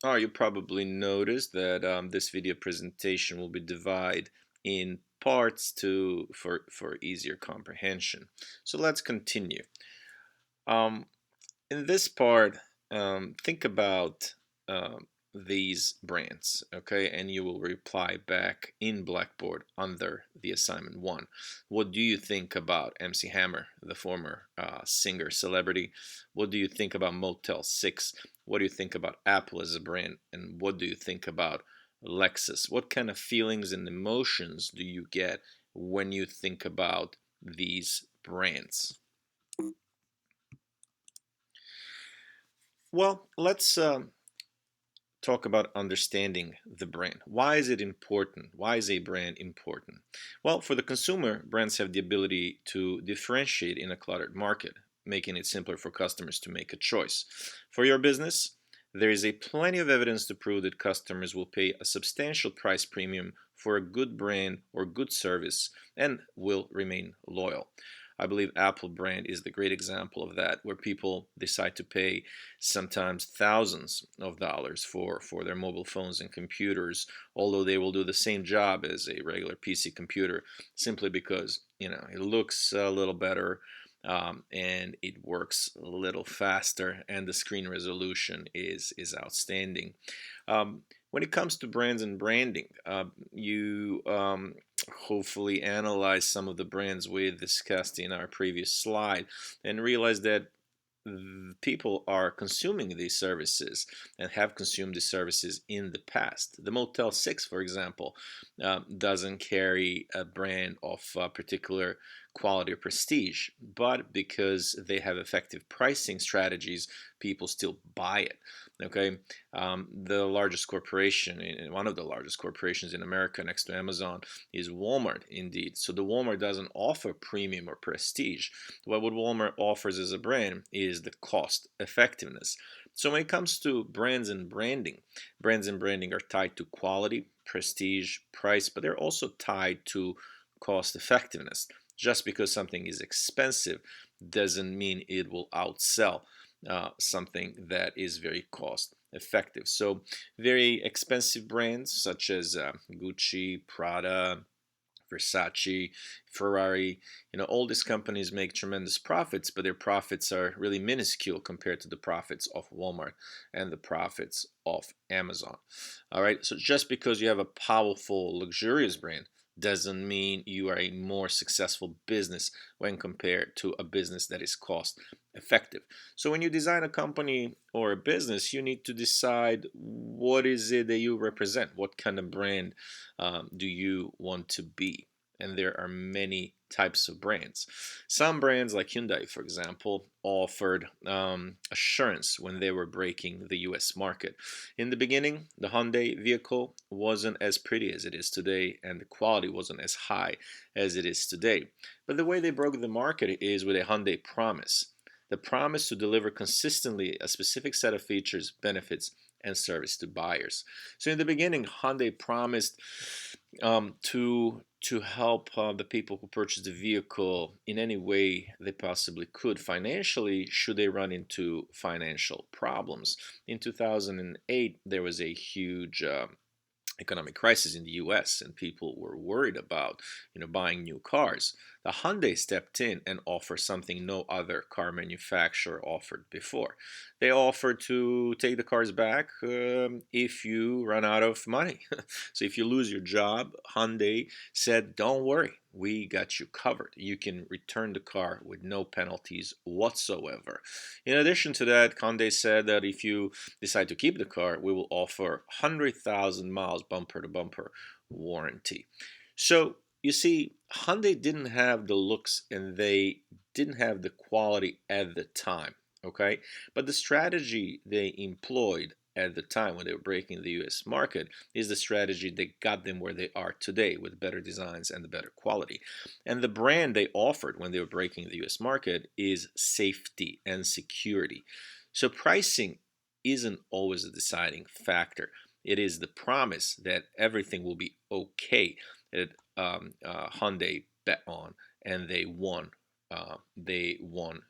Oh, you probably noticed that this video presentation will be divided in parts for easier comprehension. So let's continue. Um, in this part, think about these brands, okay? And you will reply back in Blackboard under the assignment one. What do you think about MC Hammer, the former singer celebrity? What do you think about Motel 6? What do you think about Apple as a brand? And what do you think about Lexus? What kind of feelings and emotions do you get when you think about these brands? Well, let's talk about understanding the brand. Why is it important? Why is a brand important? Well, for the consumer, brands have the ability to differentiate in a cluttered market, making it simpler for customers to make a choice. For your business, there is a plenty of evidence to prove that customers will pay a substantial price premium for a good brand or good service and will remain loyal. I believe Apple brand is the great example of that, where people decide to pay sometimes thousands of dollars for their mobile phones and computers, although they will do the same job as a regular PC computer, simply because it looks a little better, and it works a little faster, and the screen resolution is outstanding. When it comes to brands and branding, you hopefully analyze some of the brands we discussed in our previous slide and realize that people are consuming these services and have consumed these services in the past. The Motel 6, for example, doesn't carry a brand of particular quality or prestige, but because they have effective pricing strategies, people still buy it. Okay, the largest corporation, one of the largest corporations in America next to Amazon, is Walmart, indeed. So the Walmart doesn't offer premium or prestige. What Walmart offers as a brand is the cost effectiveness. So when it comes to brands and branding are tied to quality, prestige, price, but they're also tied to cost effectiveness. Just because something is expensive doesn't mean it will outsell something that is very cost effective. So very expensive brands such as Gucci, Prada, Versace, Ferrari, all these companies make tremendous profits, but their profits are really minuscule compared to the profits of Walmart and the profits of Amazon. All right, so just because you have a powerful, luxurious brand doesn't mean you are a more successful business when compared to a business that is cost effective. So when you design a company or a business, you need to decide what is it that you represent, what kind of brand do you want to be? And there are many types of brands. Some brands, like Hyundai, for example, offered assurance when they were breaking the US market. In the beginning, the Hyundai vehicle wasn't as pretty as it is today, and the quality wasn't as high as it is today. But the way they broke the market is with a Hyundai promise. The promise to deliver consistently a specific set of features, benefits, and service to buyers. So in the beginning, Hyundai promised to help the people who purchase the vehicle in any way they possibly could financially, should they run into financial problems. In 2008, there was a huge economic crisis in the US, and people were worried about buying new cars. The Hyundai stepped in and offered something no other car manufacturer offered before. They offered to take the cars back if you run out of money. So if you lose your job, Hyundai said, don't worry, we got you covered. You can return the car with no penalties whatsoever. In addition to that, Hyundai said that if you decide to keep the car, we will offer 100,000 miles bumper to bumper warranty. So you see, Hyundai didn't have the looks and they didn't have the quality at the time, okay? But the strategy they employed at the time when they were breaking the US market is the strategy that got them where they are today with better designs and the better quality. And the brand they offered when they were breaking the US market is safety and security. So pricing isn't always a deciding factor. It is the promise that everything will be okay that Hyundai bet on, and they won. They won